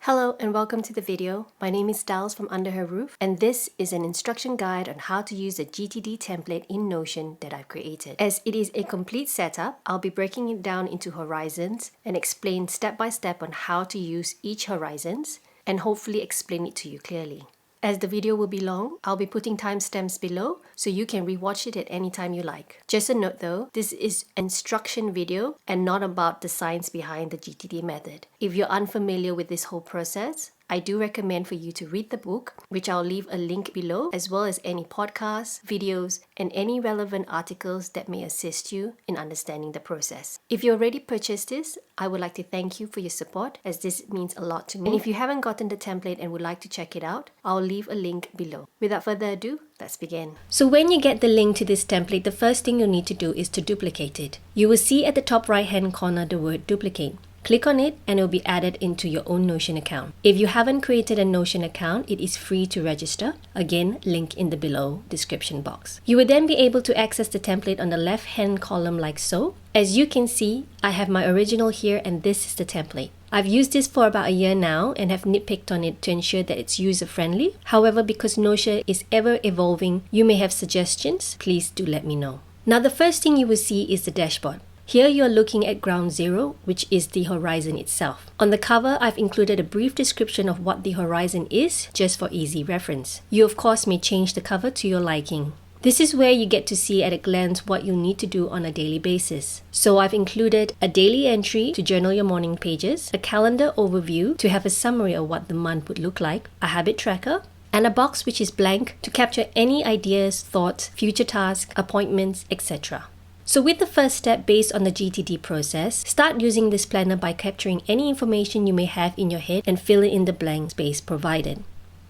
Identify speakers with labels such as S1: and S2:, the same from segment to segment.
S1: Hello and welcome to the video. My name is Dals from Under Her Roof, and this is an instruction guide on how to use the GTD template in Notion that I've created. As it is a complete setup, I'll be breaking it down into horizons and explain step by step on how to use each horizons and hopefully explain it to you clearly. As the video will be long, I'll be putting timestamps below so you can rewatch it at any time you like. Just a note though, this is an instruction video and not about the science behind the GTD method. If you're unfamiliar with this whole process, I do recommend for you to read the book, which I'll leave a link below, as well as any podcasts, videos, and any relevant articles that may assist you in understanding the process. If you already purchased this, I would like to thank you for your support, as this means a lot to me. And if you haven't gotten the template and would like to check it out, I'll leave a link below. Without further ado, let's begin. So when you get the link to this template, the first thing you'll need to do is to duplicate it. You will see at the top right hand corner the word duplicate. Click on it and it will be added into your own Notion account. If you haven't created a Notion account, it is free to register. Again, link in the below description box. You will then be able to access the template on the left hand column like so. As you can see, I have my original here and this is the template. I've used this for about a year now and have nitpicked on it to ensure that it's user-friendly. However, because Notion is ever evolving, you may have suggestions. Please do let me know. Now the first thing you will see is the dashboard. Here you're looking at ground zero, which is the horizon itself. On the cover, I've included a brief description of what the horizon is, just for easy reference. You of course may change the cover to your liking. This is where you get to see at a glance what you'll need to do on a daily basis. So I've included a daily entry to journal your morning pages, a calendar overview to have a summary of what the month would look like, a habit tracker, and a box which is blank to capture any ideas, thoughts, future tasks, appointments, etc. So with the first step based on the GTD process, start using this planner by capturing any information you may have in your head and fill in the blank space provided.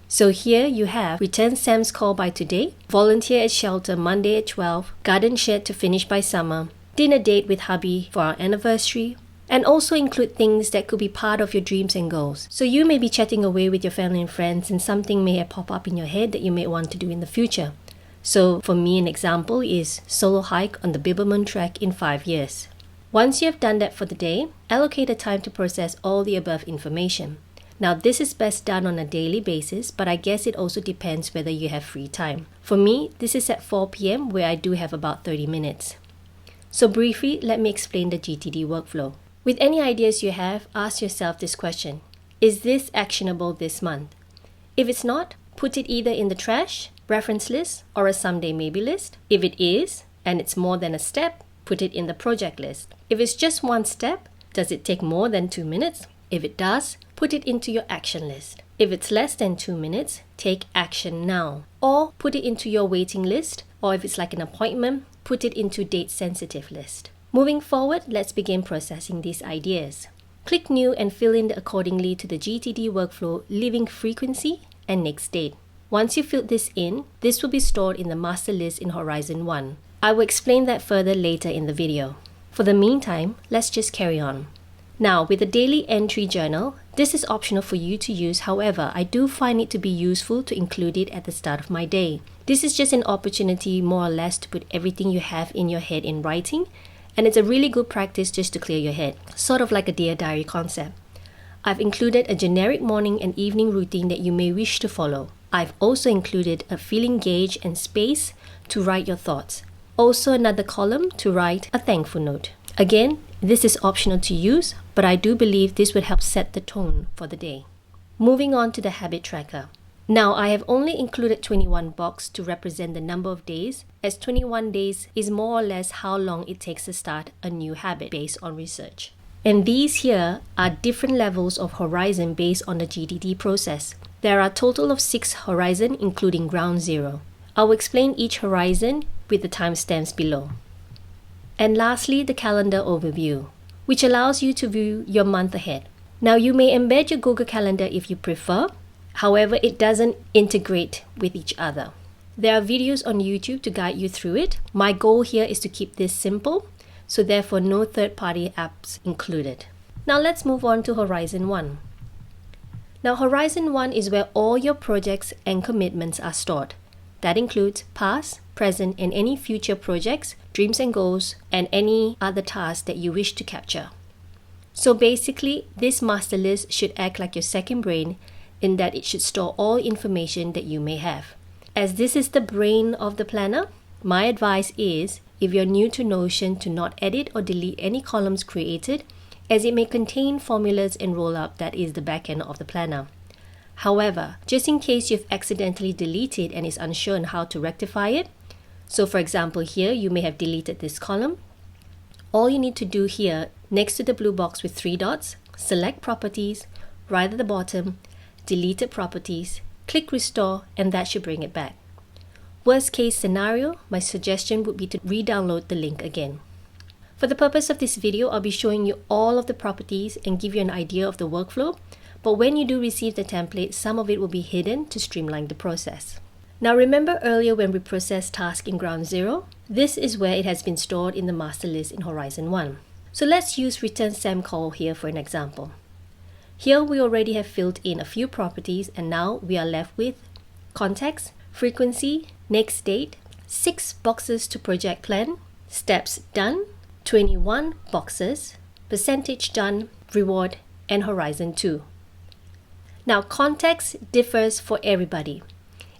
S1: So here you have return Sam's call by today, volunteer at shelter Monday at 12, garden shed to finish by summer, dinner date with hubby for our anniversary, and also include things that could be part of your dreams and goals. So you may be chatting away with your family and friends and something may pop up in your head that you may want to do in the future. So for me, an example is solo hike on the Biberman Trek in 5 years. Once you have done that for the day, allocate a time to process all the above information. Now this is best done on a daily basis, but I guess it also depends whether you have free time. For me, this is at 4 p.m. where I do have about 30 minutes. So briefly, let me explain the GTD workflow. With any ideas you have, ask yourself this question. Is this actionable this month? If it's not, put it either in the trash, reference list, or a someday maybe list. If it is, and it's more than a step, put it in the project list. If it's just one step, does it take more than 2 minutes? If it does, put it into your action list. If it's less than 2 minutes, take action now. Or put it into your waiting list, or if it's like an appointment, put it into date sensitive list. Moving forward, let's begin processing these ideas. Click new and fill in accordingly to the GTD workflow, leaving frequency and next date. Once you fill this in, this will be stored in the master list in Horizon 1. I will explain that further later in the video. For the meantime, let's just carry on. Now, with the daily entry journal, this is optional for you to use. However, I do find it to be useful to include it at the start of my day. This is just an opportunity more or less to put everything you have in your head in writing, and it's a really good practice just to clear your head, sort of like a Dear Diary concept. I've included a generic morning and evening routine that you may wish to follow. I've also included a feeling gauge and space to write your thoughts. Also another column to write a thankful note. Again, this is optional to use, but I do believe this would help set the tone for the day. Moving on to the habit tracker. Now I have only included 21 boxes to represent the number of days, as 21 days is more or less how long it takes to start a new habit based on research. And these here are different levels of horizon based on the GTD process. There are a total of 6 horizons, including ground zero. I will explain each horizon with the timestamps below. And lastly, the calendar overview, which allows you to view your month ahead. Now you may embed your Google Calendar if you prefer. However, it doesn't integrate with each other. There are videos on YouTube to guide you through it. My goal here is to keep this simple, so therefore no third-party apps included. Now let's move on to Horizon 1. Now Horizon 1 is where all your projects and commitments are stored. That includes past, present, and any future projects, dreams and goals, and any other tasks that you wish to capture. So basically, this master list should act like your second brain in that it should store all information that you may have. As this is the brain of the planner, my advice is, if you're new to Notion, to not edit or delete any columns created, as it may contain formulas and rollup that is the back end of the planner. However, just in case you've accidentally deleted and is unsure on how to rectify it, so for example here, you may have deleted this column, all you need to do here, next to the blue box with 3 dots, select Properties, right at the bottom, Deleted Properties, click Restore, and that should bring it back. Worst case scenario, my suggestion would be to re-download the link again. For the purpose of this video, I'll be showing you all of the properties and give you an idea of the workflow, but when you do receive the template, some of it will be hidden to streamline the process. Now remember earlier when we processed task in Ground Zero? This is where it has been stored in the master list in Horizon 1. So let's use return SAM call here for an example. Here we already have filled in a few properties and now we are left with context, frequency, next date, 6 boxes to project plan, steps done, 21 boxes, percentage done, reward, and Horizon 2. Now context differs for everybody.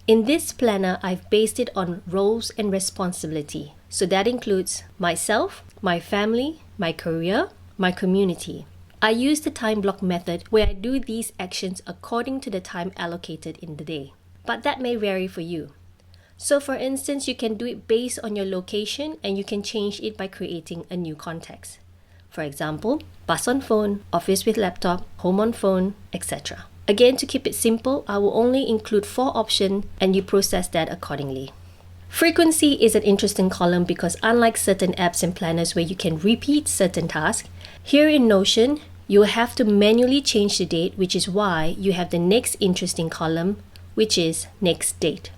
S1: In this planner, I've based it on roles and responsibility. So that includes myself, my family, my career, my community. I use the time block method where I do these actions according to the time allocated in the day. But that may vary for you. So for instance, you can do it based on your location and you can change it by creating a new context. For example, bus on phone, office with laptop, home on phone, etc. Again, to keep it simple, I will only include 4 options and you process that accordingly. Frequency is an interesting column because unlike certain apps and planners where you can repeat certain tasks, here in Notion, you will have to manually change the date, which is why you have the next interesting column, which is next date.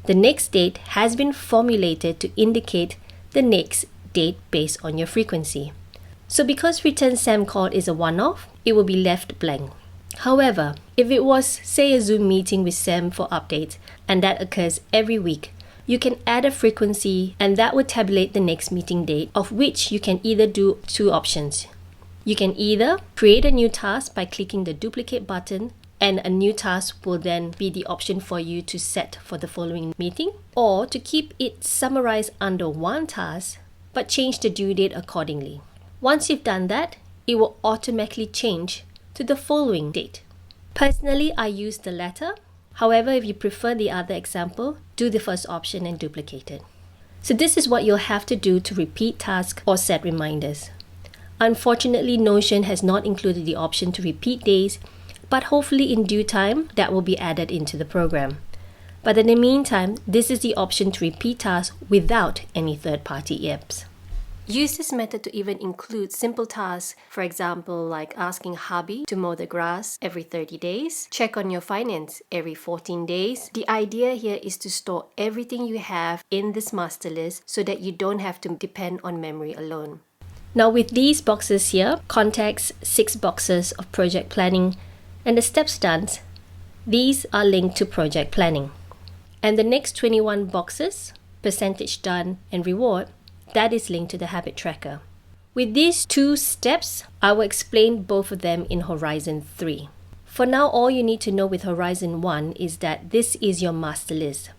S1: The next date has been formulated to indicate the next date based on your frequency. So because return SAM call is a one-off, it will be left blank. However, if it was, say, a Zoom meeting with Sam for updates, and that occurs every week, you can add a frequency and that would tabulate the next meeting date, of which you can either do 2 options. You can either create a new task by clicking the duplicate button, and a new task will then be the option for you to set for the following meeting, or to keep it summarized under one task, but change the due date accordingly. Once you've done that, it will automatically change to the following date. Personally, I use the latter. However, if you prefer the other example, do the first option and duplicate it. So this is what you'll have to do to repeat tasks or set reminders. Unfortunately, Notion has not included the option to repeat days, but hopefully in due time, that will be added into the program. But in the meantime, this is the option to repeat tasks without any third-party apps. Use this method to even include simple tasks, for example, like asking hubby to mow the grass every 30 days, check on your finance every 14 days. The idea here is to store everything you have in this master list so that you don't have to depend on memory alone. Now with these boxes here, context, 6 boxes of project planning, and the steps done, these are linked to project planning. And the next 21 boxes, percentage done and reward, that is linked to the habit tracker. With these 2 steps, I will explain both of them in Horizon 3. For now, all you need to know with Horizon 1 is that this is your master list.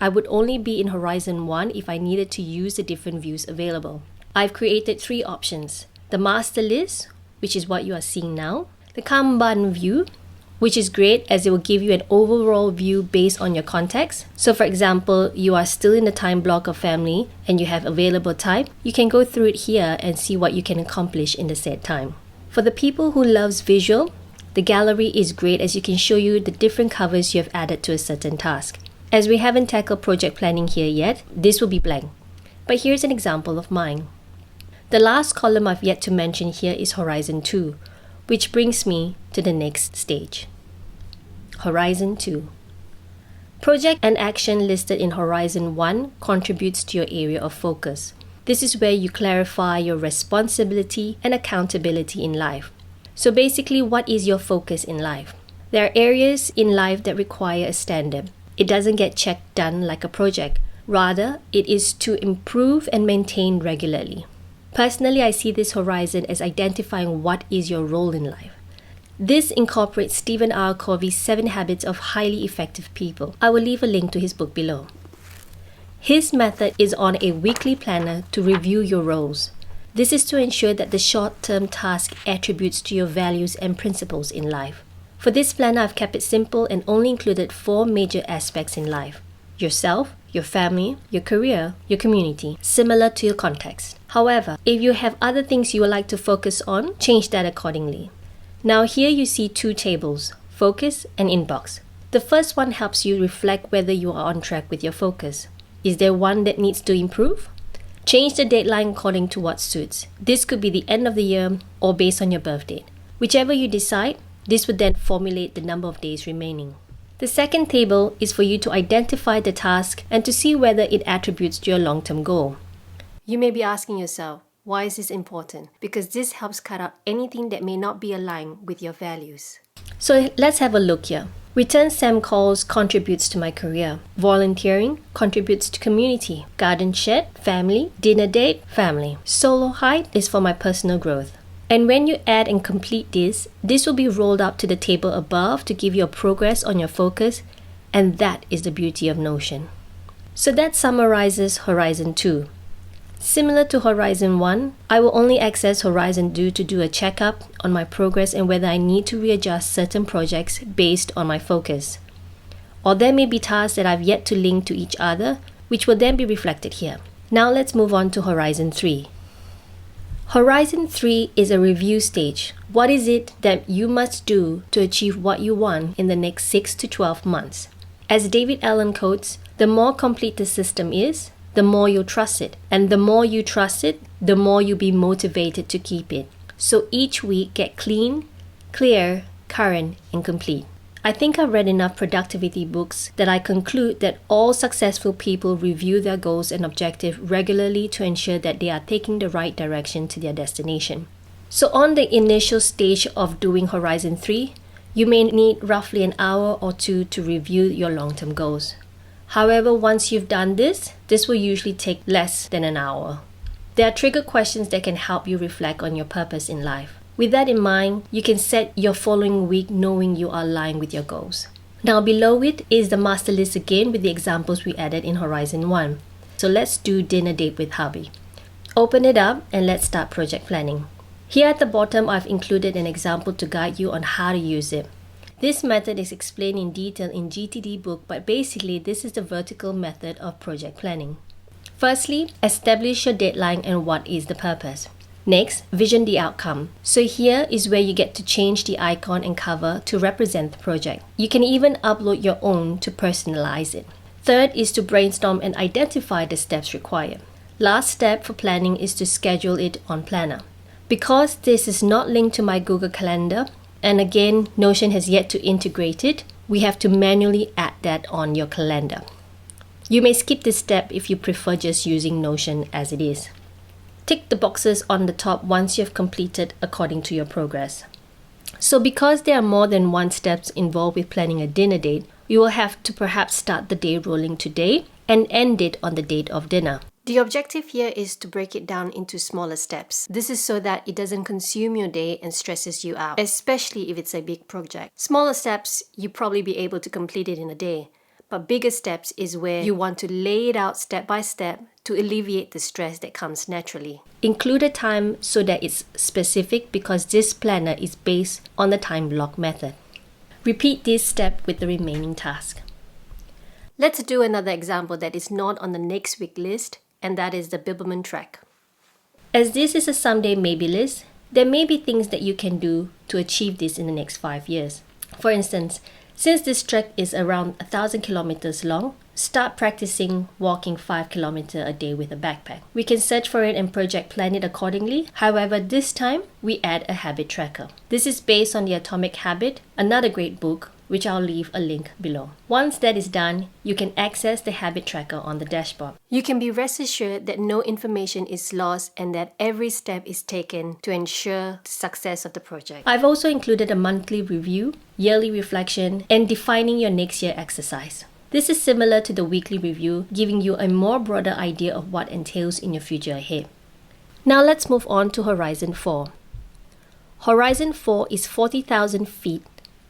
S1: I would only be in Horizon 1 if I needed to use the different views available. I've created 3 options. The master list, which is what you are seeing now. The Kanban view, which is great as it will give you an overall view based on your context. So for example, you are still in the time block of family and you have available time, you can go through it here and see what you can accomplish in the said time. For the people who loves visual, the gallery is great as you can show you the different covers you have added to a certain task. As we haven't tackled project planning here yet, this will be blank. But here's an example of mine. The last column I've yet to mention here is Horizon 2, which brings me to the next stage. Horizon 2. Project and action listed in Horizon 1 contributes to your area of focus. This is where you clarify your responsibility and accountability in life. So basically, what is your focus in life? There are areas in life that require a standard. It doesn't get checked done like a project. Rather, it is to improve and maintain regularly. Personally, I see this horizon as identifying what is your role in life. This incorporates Stephen R. Covey's 7 Habits of Highly Effective People. I will leave a link to his book below. His method is on a weekly planner to review your roles. This is to ensure that the short-term task attributes to your values and principles in life. For this planner, I've kept it simple and only included 4 major aspects in life: yourself, your family, your career, your community, similar to your context. However, if you have other things you would like to focus on, change that accordingly. Now here you see 2 tables, focus and inbox. The first one helps you reflect whether you are on track with your focus. Is there one that needs to improve? Change the deadline according to what suits. This could be the end of the year or based on your birth date. Whichever you decide, this would then formulate the number of days remaining. The second table is for you to identify the task and to see whether it attributes to your long-term goal. You may be asking yourself, why is this important? Because this helps cut out anything that may not be aligned with your values. So let's have a look here. Return SAM calls contributes to my career. Volunteering contributes to community. Garden shed, family. Dinner date, family. Solo hike is for my personal growth. And when you add and complete this will be rolled up to the table above to give you a progress on your focus, and that is the beauty of Notion. So that summarizes Horizon 2. Similar to Horizon 1, I will only access Horizon 2 to do a checkup on my progress and whether I need to readjust certain projects based on my focus. Or there may be tasks that I've yet to link to each other, which will then be reflected here. Now let's move on to Horizon 3. Horizon 3 is a review stage. What is it that you must do to achieve what you want in the next 6 to 12 months? As David Allen quotes, the more complete the system is, the more you'll trust it. And the more you trust it, the more you'll be motivated to keep it. So each week, get clean, clear, current, and complete. I think I've read enough productivity books that I conclude that all successful people review their goals and objectives regularly to ensure that they are taking the right direction to their destination. So on the initial stage of doing Horizon 3, you may need roughly an hour or 2 to review your long-term goals. However, once you've done this will usually take less than an hour. There are trigger questions that can help you reflect on your purpose in life. With that in mind, you can set your following week knowing you are aligned with your goals. Now below it is the master list again with the examples we added in Horizon 1. So let's do dinner date with hubby. Open it up and let's start project planning. Here at the bottom, I've included an example to guide you on how to use it. This method is explained in detail in GTD book, but basically this is the vertical method of project planning. Firstly, establish your deadline and what is the purpose. Next, vision the outcome. So here is where you get to change the icon and cover to represent the project. You can even upload your own to personalize it. Third is to brainstorm and identify the steps required. Last step for planning is to schedule it on Planner. Because this is not linked to my Google Calendar, and again, Notion has yet to integrate it, we have to manually add that on your calendar. You may skip this step if you prefer just using Notion as it is. Tick the boxes on the top once you've completed according to your progress. So because there are more than one steps involved with planning a dinner date, you will have to perhaps start the day rolling today and end it on the date of dinner. The objective here is to break it down into smaller steps. This is so that it doesn't consume your day and stresses you out, especially if it's a big project. Smaller steps, you probably be able to complete it in a day. But bigger steps is where you want to lay it out step by step to alleviate the stress that comes naturally. Include a time so that it's specific because this planner is based on the time block method. Repeat this step with the remaining task. Let's do another example that is not on the next week list, and that is the Bibbleman track. As this is a someday maybe list, there may be things that you can do to achieve this in the next 5 years. For instance, since this trek is around 1,000 kilometers long, start practicing walking 5 kilometers a day with a backpack. We can search for it and project plan it accordingly. However, this time we add a habit tracker. This is based on the Atomic Habit, another great book, which I'll leave a link below. Once that is done, you can access the habit tracker on the dashboard. You can be rest assured that no information is lost and that every step is taken to ensure the success of the project. I've also included a monthly review, yearly reflection, and defining your next year exercise. This is similar to the weekly review, giving you a more broader idea of what entails in your future ahead. Now let's move on to Horizon 4. Horizon 4 is 40,000 feet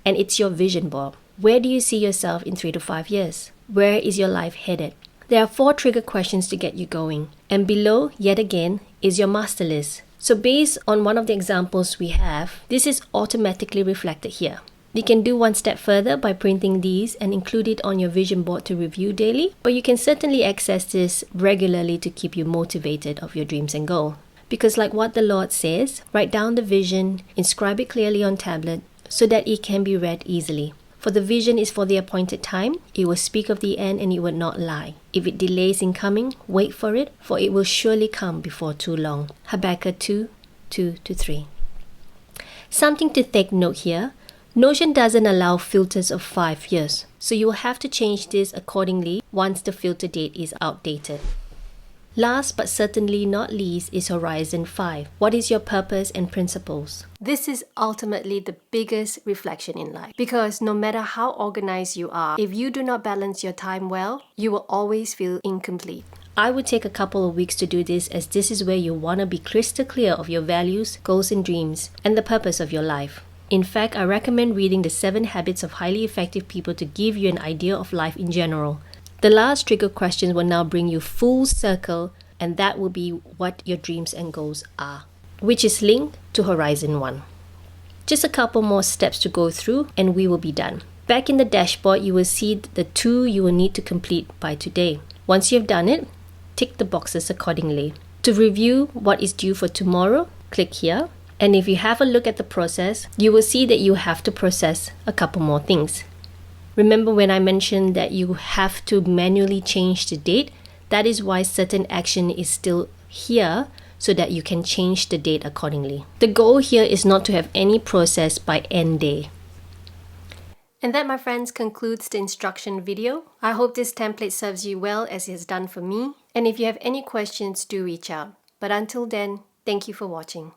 S1: and it's your vision board. Where do you see yourself in 3 to 5 years? Where is your life headed? There are 4 trigger questions to get you going. And below, yet again, is your master list. So based on one of the examples we have, this is automatically reflected here. You can do one step further by printing these and include it on your vision board to review daily, but you can certainly access this regularly to keep you motivated of your dreams and goal. Because like what the Lord says, write down the vision, inscribe it clearly on tablet so that it can be read easily. For the vision is for the appointed time, it will speak of the end and it will not lie. If it delays in coming, wait for it, for it will surely come before too long. Habakkuk 2:2-3. Something to take note here, Notion doesn't allow filters of 5 years, so you will have to change this accordingly once the filter date is outdated. Last but certainly not least is Horizon 5. What is your purpose and principles? This is ultimately the biggest reflection in life because no matter how organized you are, if you do not balance your time well, you will always feel incomplete. I would take a couple of weeks to do this as this is where you want to be crystal clear of your values, goals and dreams, and the purpose of your life. In fact, I recommend reading the 7 Habits of Highly Effective People to give you an idea of life in general. The last trigger questions will now bring you full circle, and that will be what your dreams and goals are, which is linked to Horizon 1. Just a couple more steps to go through and we will be done. Back in the dashboard, you will see the 2 you will need to complete by today. Once you've done it, tick the boxes accordingly. To review what is due for tomorrow, click here. And if you have a look at the process, you will see that you have to process a couple more things. Remember when I mentioned that you have to manually change the date? That is why certain action is still here so that you can change the date accordingly. The goal here is not to have any process by end day. And that, my friends, concludes the instruction video. I hope this template serves you well as it has done for me. And if you have any questions, do reach out. But until then, thank you for watching.